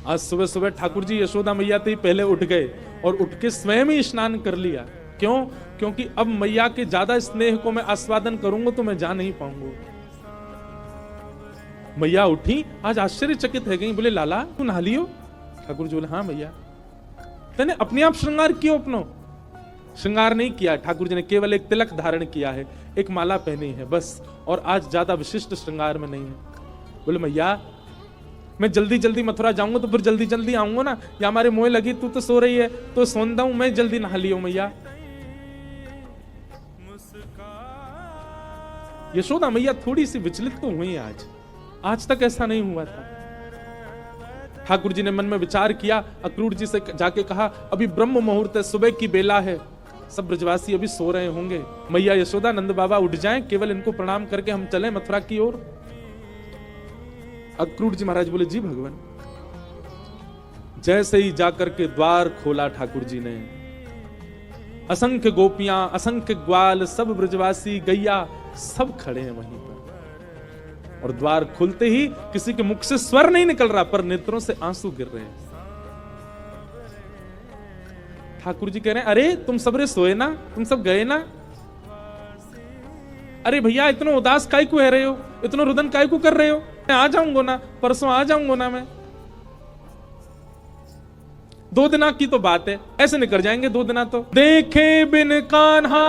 आज सुबह सुबह ठाकुर जी यशोदा मैया तो ही पहले उठ गए और उठ के स्वयं ही स्नान कर लिया। क्यों? क्योंकि अब मैया के ज्यादा स्नेह को मैं आस्वादन करूंगा तो मैं जा नहीं पाऊंगा। मैया उठी, आज आश्चर्यचकित है गई, बोले लाला तू नहा लियो? ठाकुर जी बोले हाँ मैया। तने अपने आप श्रृंगार क्यों? अपनो श्रृंगार नहीं किया ठाकुर जी ने, केवल एक तिलक धारण किया है, एक माला पहनी है बस, और आज ज्यादा विशिष्ट श्रृंगार में नहीं है। बोले मैया मैं जल्दी जल्दी मथुरा जाऊंगा तो फिर जल्दी जल्दी आऊंगा ना, या हमारे मोह लगी, तू तो सो रही है तो सोंदा हूं मैं, जल्दी नहा लियो मैया। यशोदा मैया थोड़ी सी विचलित तो हुई आज तक ऐसा नहीं हुआ था। ठाकुर जी ने मन में विचार किया, अक्रूर जी से जाके कहा अभी ब्रह्म मुहूर्त है, सुबह की बेला है, सब ब्रजवासी अभी सो रहे होंगे, मैया यशोदा नंद बाबा उठ जाएं, केवल इनको प्रणाम करके हम चलें मथुरा की ओर। अक्रूर जी महाराज बोले जी भगवान। जैसे ही जाकर के द्वार खोला ठाकुर जी ने, असंख्य गोपियां, असंख्य ग्वाल, सब ब्रजवासी, गैया सब खड़े हैं वहीं पर, और द्वार खुलते ही किसी के मुख से स्वर नहीं निकल रहा, पर नेत्रों से आंसू गिर रहे हैं। ठाकुर जी कह रहे हैं अरे तुम सबरे सोए ना, तुम सब गए ना? अरे भैया इतना उदास काय को है रहे हो, इतना रुदन काय को कर रहे हो? मैं आ जाऊंगा ना, परसों आ जाऊंगा ना, मैं 2 दिना की तो बात है, ऐसे निकल जाएंगे 2 दिना तो। देखे बिन कान्हा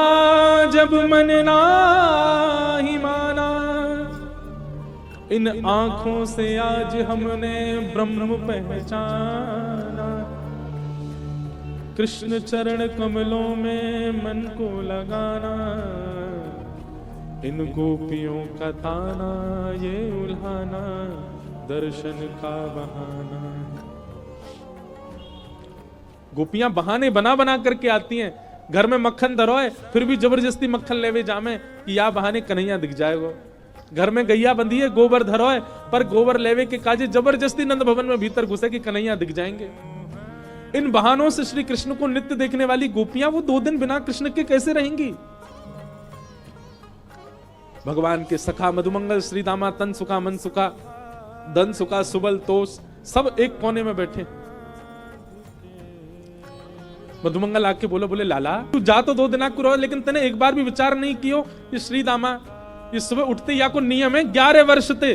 जब मन नाही माना, इन आंखों से आज हमने ब्रह्म पहचाना, कृष्ण चरण कमलों में मन को लगाना, इन गोपियों का ताना ये उल्हाना, दर्शन का बहाना। गोपियां बहाने बना बना करके आती हैं, घर में मक्खन धरोए फिर भी जबरदस्ती मक्खन लेवे जामे कि या बहाने कन्हैया दिख जाएगा। घर में गैया बंधी है, गोबर धरोए, पर गोबर लेवे के काजे जबरदस्ती नंद भवन में भीतर घुसे कि कन्हैया दिख जाएंगे। इन बहानों से श्री कृष्ण को नित्य देखने वाली गोपियां वो 2 दिन बिना कृष्ण के कैसे रहेंगी? भगवान के सखा मधुमंगल, श्री दामा, तन सुखा, मन सुखा, धन सुखा, सुबल तोष, सब एक कोने में बैठे। मधुमंगल आके बोले लाला तू जा तो 2 दिना को रहो, लेकिन तने एक बार भी विचार नहीं कियो ये श्री दामा, ये सुबह उठते या को नियम है 11 वर्ष थे।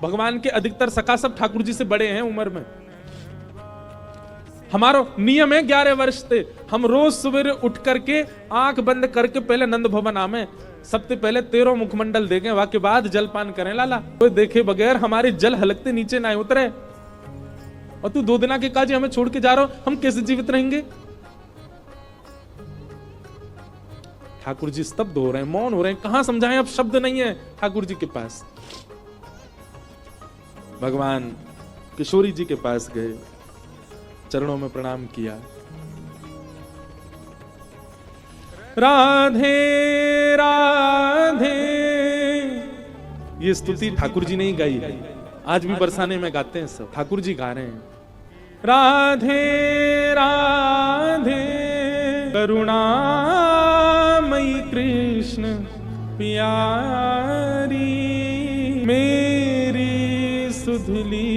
भगवान के अधिकतर सखा सब ठाकुर जी से बड़े हैं उम्र में, हमारो नियम है 11 वर्ष थे। हम रोज सवेरे उठ करके आंख बंद करके पहले नंद भवन आमे, सबसे पहले 13 मुखमंडल देखें, वाके बाद जलपान करें लाला। कोई देखे बगैर हमारे जल हलकते नीचे ना उतरे, और तू 2 दिना के काजे हमें छोड़ के जा रहा हो, हम कैसे जीवित रहेंगे? ठाकुर जी स्तब्ध हो रहे हैं, मौन हो रहे हैं, कहां समझाएं, अब शब्द नहीं है ठाकुर जी के पास। भगवान किशोरी जी के पास गए, चरणों में प्रणाम किया। राधे राधे, ये स्तुति ठाकुर जी ने ही गाई है, आज भी बरसाने में गाते हैं सब, ठाकुर जी गा रहे हैं। राधे राधे करुणामयी कृष्ण प्यारी, मेरी सुधली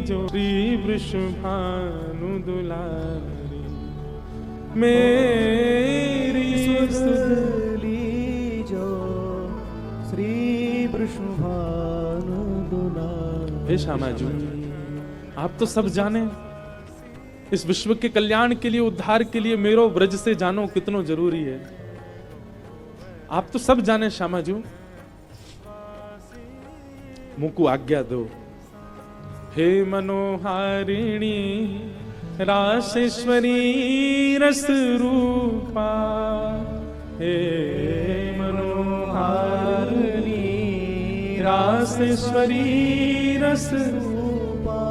जो श्री वृषभानु दुलारी, मेरी सुधली जो श्री वृषभानु दुलारी। हे श्यामा जी, आप तो सब जाने, इस विश्व के कल्याण के लिए, उद्धार के लिए मेरो ब्रज से जानो कितनो जरूरी है। आप तो सब जाने श्यामा जी, मुझको आज्ञा दो। हे मनोहारिणी रासेश्वरी रस रूपा, हे मनोहारिणी रासेश्वरी रस रूपा,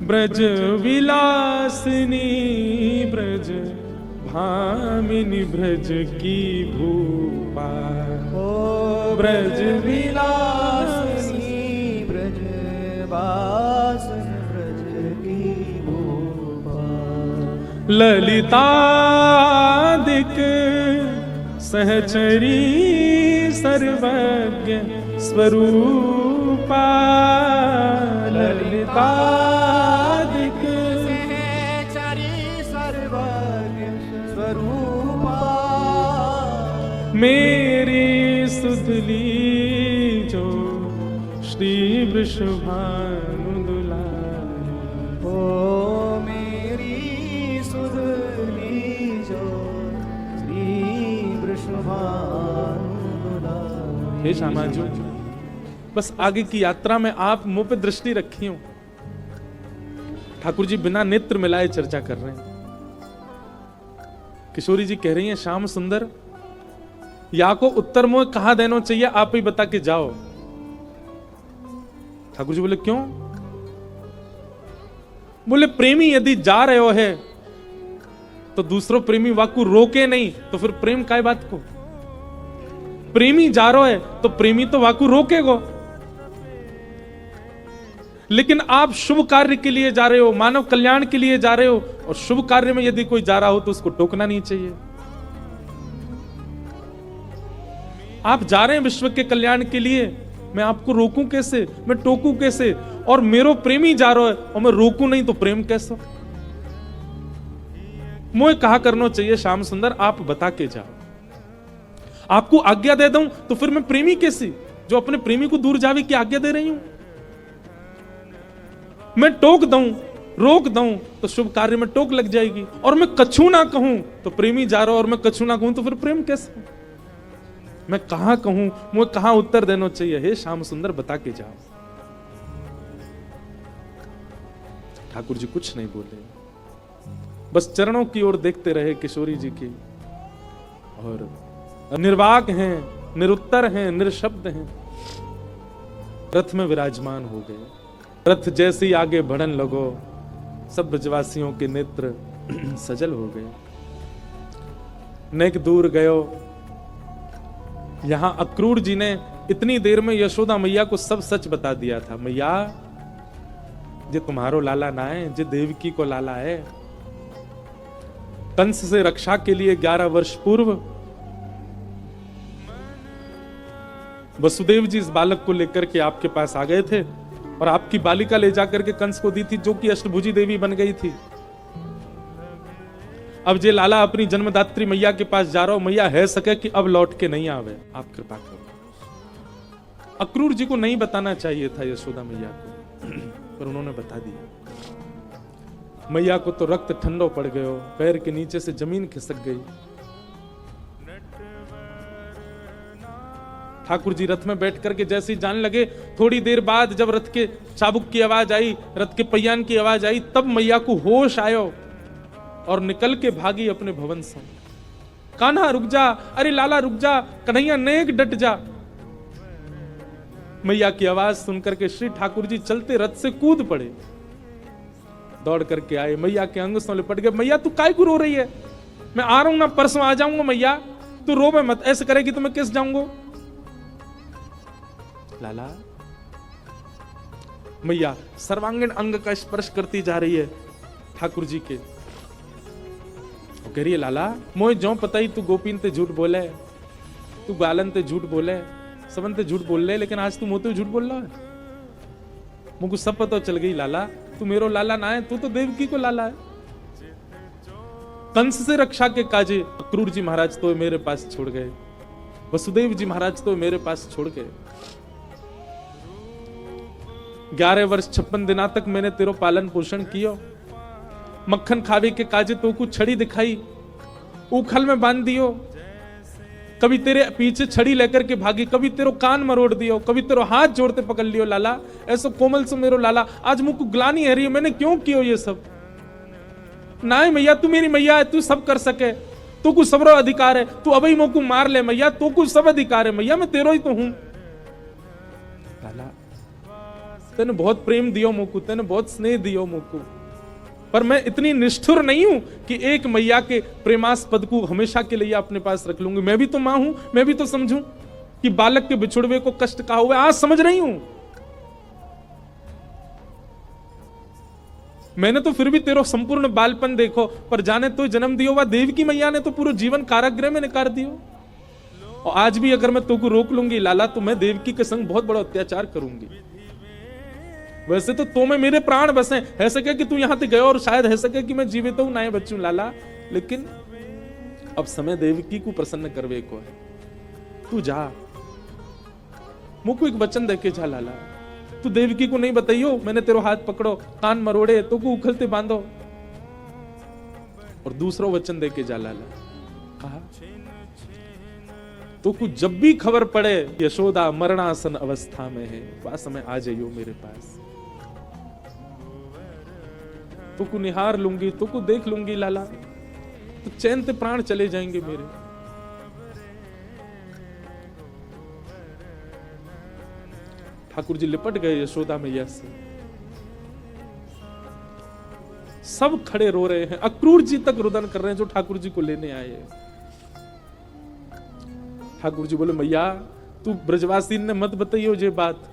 ब्रज विलासिनी ब्रज भामिनी ब्रज की भूपा, ओ ब्रज विलासिनी ब्रज वासिनी ब्रज की भूपा, ललितादिक सहचरी सर्वज्ञ स्वरूपा, ललितादिक लोकादिक मेरी सुधली जो श्री वृषभानु दुलारी। ओ मेरी सुधली जो श्री वृषभानु दुलारी। हे श्यामा जी, बस आगे की यात्रा में आप मुंह पे दृष्टि रखी हो। ठाकुर जी बिना नेत्र मिलाए चर्चा कर रहे हैं। किशोरी जी कह रही हैं, श्याम सुंदर या को उत्तर मुंह कहां देना चाहिए, आप ही बता के जाओ। ठाकुर जी बोले क्यों? बोले प्रेमी यदि जा रहे हो है तो दूसरों प्रेमी वाकु रोके नहीं, तो फिर प्रेम काय बात को? प्रेमी जा रहा है तो प्रेमी तो वाकु रोकेगो। लेकिन आप शुभ कार्य के लिए जा रहे हो, मानव कल्याण के लिए जा रहे हो, और शुभ कार्य में यदि कोई जा रहा हो तो उसको टोकना नहीं चाहिए। आप जा रहे हैं विश्व के कल्याण के लिए, मैं आपको रोकूं कैसे, मैं टोकूं कैसे? और मेरो प्रेमी जा रहा है और मैं रोकूं नहीं तो प्रेम कैसे? मुझे कहा करना चाहिए श्याम सुंदर, आप बता के जाओ। आपको आज्ञा दे दूं तो फिर मैं प्रेमी कैसी, जो अपने प्रेमी को दूर जावे की आज्ञा दे रही हूं? मैं टोक दूं, रोक दूं तो शुभ कार्य में टोक लग जाएगी। और मैं कछू ना कहूं तो प्रेमी जा रहा और मैं कछू ना कहूं तो फिर प्रेम कैसे? मैं कहां कहूं, मुझे कहां उत्तर देना चाहिए? हे श्याम सुंदर बता के जाओ। ठाकुर जी कुछ नहीं बोले, बस चरणों की ओर देखते रहे किशोरी जी की, और निर्वाक हैं, निरुत्तर हैं, निरशब्द हैं। रथ में विराजमान हो गए। रथ जैसे ही आगे बढ़न लगो, सब ब्रजवासियों के नेत्र सजल हो गए। नेक दूर गयो। यहां अक्रूर जी ने इतनी देर में यशोदा मैया को सब सच बता दिया था। मैया जे तुम्हारो लाला ना है, जे देवकी को लाला है। कंस से रक्षा के लिए 11 वर्ष पूर्व वसुदेव जी इस बालक को लेकर के आपके पास आ गए थे, और आपकी बालिका ले जाकर के कंस को दी थी, जो कि अष्टभुजी देवी बन गई थी। अब जे लाला अपनी जन्मदात्री मैया के पास जा रहा हो, मैया है सके कि अब लौट के नहीं आवे, आप कृपा करो। अक्रूर जी को नहीं बताना चाहिए था यशोदा मैया को, पर उन्होंने बता दिया। मैया को तो रक्त ठंडो पड़ गयो, पैर के नीचे से जमीन खिसक गई। ठाकुर जी रथ में बैठ करके जैसे ही जाने लगे, थोड़ी देर बाद जब रथ के चाबुक की आवाज आई, रथ के पहियान की आवाज आई, तब मैया को होश आयो और निकल के भागी अपने भवन से। कान्हा रुक जा, अरे लाला रुक जा, कन्हैया नेक डट जा। मैया की आवाज सुनकर के श्री ठाकुर जी चलते रथ से कूद पड़े, दौड़ करके आए, मैया के अंग से लिपट गए। मैया तू काय को रो रही है? मैं आ रहा हूं ना, परसों आ जाऊंगा। मैया तू रोवे मत, ऐसे करेगी तो मैं किस जाऊंगा? लाला, मैया सर्वांगीण अंग का स्पर्श करती जा रही है ठाकुर जी के। कह रही है, लाला मोए जो पता ही तू गोपीन ते झूठ बोले, तू गालन ते झूठ बोले, सबन ते झूठ बोल ले, लेकिन आज तू मोते झूठ बोल रहा है। मुझको सब पता चल गई लाला, तू मेरो लाला ना है, तू तो देवकी को लाला है। कंस से रक्षा के काजे अक्रूर जी महाराज तो मेरे पास छोड़ गए, वसुदेव जी महाराज तो मेरे पास छोड़ गए। 11 वर्ष 56 दिना तक मैंने तेरो पालन पोषण किया। मक्खन खावे के काजे तो कुछ छड़ी दिखाई, उखल में बांध दियो, कभी तेरे पीछे छड़ी लेकर के भागी, कभी तेरो कान मरोड़ दियो, कभी तेरो हाथ जोड़ते पकड़ लियो। लाला ऐसो कोमल से मेरो लाला, आज मुझको ग्लानी है रही है, मैंने क्यों कियो ये सब? ना मैया तू मेरी मैया है, तू सब कर सके, तू कुछ सबरो अधिकार है, तू अभी मुझको मार ले मैया, तू कुछ सब अधिकार है मैया, मैं तेरो ही तो हूं। लाला तेने बहुत प्रेम दियो मुझको, तेने बहुत स्नेह दियो मुझको, पर मैं इतनी निष्ठुर नहीं हूं कि एक मैया के प्रेमास्पद को हमेशा के लिए अपने पास रख लूंगी। मैं भी तो मां हूं, मैं भी तो समझूं कि बालक के बिछुड़वे को कष्ट कहा हुआ, आज समझ रही हूं। मैंने तो फिर भी तेरो संपूर्ण बालपन देखो, पर जाने तो जन्म दियो वह देवकी मैया ने तो पूरा जीवन कारागृह में निकाल दियो। और आज भी अगर मैं तुमको रोक लूंगी लाला, तो मैं देवकी के संग बहुत बड़ा अत्याचार करूंगी। वैसे तो में मेरे प्राण बसे, है सके कि तू यहां तक गयो और शायद है सके कि मैं जीवित हूं ना बच्चू लाला, लेकिन अब समय देवकी को प्रसन्न करवे को है, तू जा, मुझको एक वचन देके जा लाला, तू देवकी को नहीं बताइयो मैंने तेरो हाथ पकड़ो, कान मरोड़े तो को उखलते बांधो, और दूसरा वचन देके जा लाला। कहा तो कुछ जब भी खबर पड़े यशोदा मरणासन अवस्था में है, वह समय आ जाइयो मेरे पास, तो को निहार लूंगी, तो को देख लूंगी लाला, तो चैन से प्राण चले जाएंगे मेरे। ठाकुर जी लिपट गए यशोदा मैया से, सब खड़े रो रहे हैं, अक्रूर जी तक रुदन कर रहे हैं जो ठाकुर जी को लेने आए हैं। ठाकुर जी बोले मैया तू ब्रजवासी ने मत बताइयो ये बात,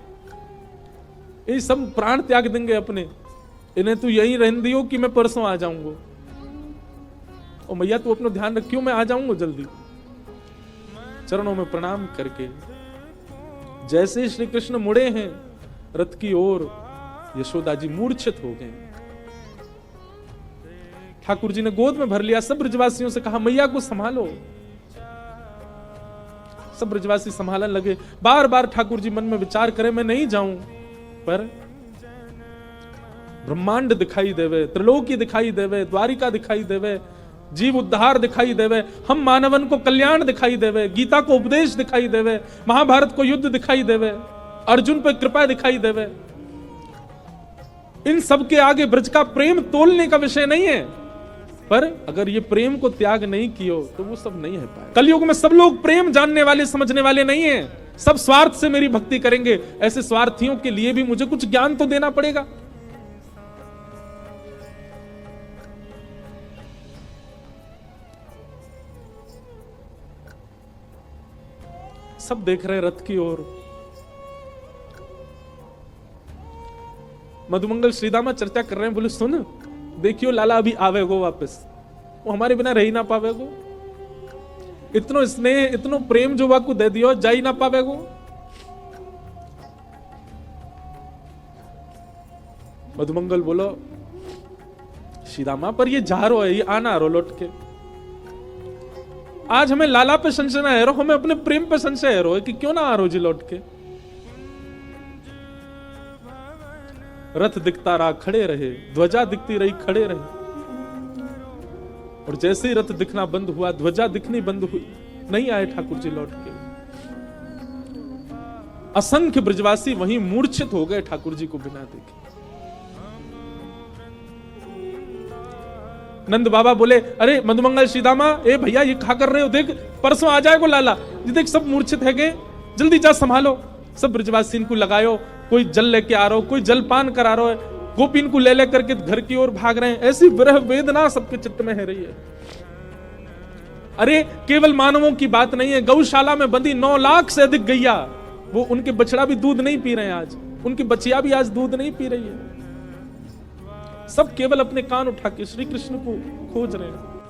ये सब प्राण त्याग देंगे अपने, इन्हें तू यहीं रहने दियो कि मैं परसों आ जाऊंगा, और मैया तू अपना ध्यान रखियो, मैं आ जाऊंगा जल्दी। चरणों में प्रणाम करके जैसे श्री कृष्ण मुड़े हैं रथ की ओर, यशोदा जी मूर्छित हो गए। ठाकुर जी ने गोद में भर लिया, सब ब्रजवासियों से कहा मैया को संभालो। सब ब्रजवासी संभालने लगे। बार बार ठाकुर जी मन में विचार करे मैं नहीं जाऊं, पर ब्रह्मांड दिखाई देवे, त्रिलोकी दिखाई देवे, द्वारिका दिखाई देवे, जीव उद्धार दिखाई देवे, हम मानवन को कल्याण दिखाई देवे, गीता को उपदेश दिखाई देवे, महाभारत को युद्ध दिखाई देवे, अर्जुन पर कृपा दिखाई देवे। इन सब के आगे ब्रज का प्रेम तोलने का विषय नहीं है, पर अगर ये प्रेम को त्याग नहीं कियो तो वो सब नहीं है पाए। कलयुग में सब लोग प्रेम जानने वाले समझने वाले नहीं है, सब स्वार्थ से मेरी भक्ति करेंगे। ऐसे स्वार्थियों के लिए भी मुझे कुछ ज्ञान तो देना पड़ेगा। सब देख रहे रथ की ओर। मधुमंगल श्रीदामा चर्चा कर रहे हैं, बोले सुन देखियो लाला अभी आवेगो वापस, वो हमारे बिना रह ही ना पावेगो, इतनो स्नेह इतनो प्रेम जो वाकू दे दियो जा ही ना पावेगो। मधुमंगल बोलो श्रीदामा पर ये जा रो है, ये आना रो लौट के, आज हमें लाला पे संशय है रो, हमें अपने प्रेम पे संशय है रो कि क्यों ना आ रो जी लौट के। रथ दिखता रहा खड़े रहे, ध्वजा दिखती रही खड़े रहे, और जैसे ही रथ दिखना बंद हुआ ध्वजा दिखनी बंद हुई, नहीं आए ठाकुर जी लौट के। असंख्य ब्रजवासी वहीं मूर्छित हो गए ठाकुर जी को बिना देखे। नंद बाबा बोले अरे मधुमंगल श्रीदामा, ए भैया ये क्या कर रहे हो, देख परसों आ जाएगा लाला जी, देख सब मूर्छित है गए, जल्दी जा संभालो। सब ब्रजवासी इनको लगायो, कोई जल लेके आ रहा हो, कोई जलपान करा रहा है, गोपीन को ले करके घर की ओर भाग रहे हैं। ऐसी विरह वेदना सबके चित्त में है रही है। अरे केवल मानवों की बात नहीं है, गौशाला में बंदी 9 लाख से अधिक गैया, वो उनके बछड़ा भी दूध नहीं पी रहे हैं आज, उनकी बच्चियां भी आज दूध नहीं पी रही है। सब केवल अपने कान उठा के श्री कृष्ण को खोज रहे हैं।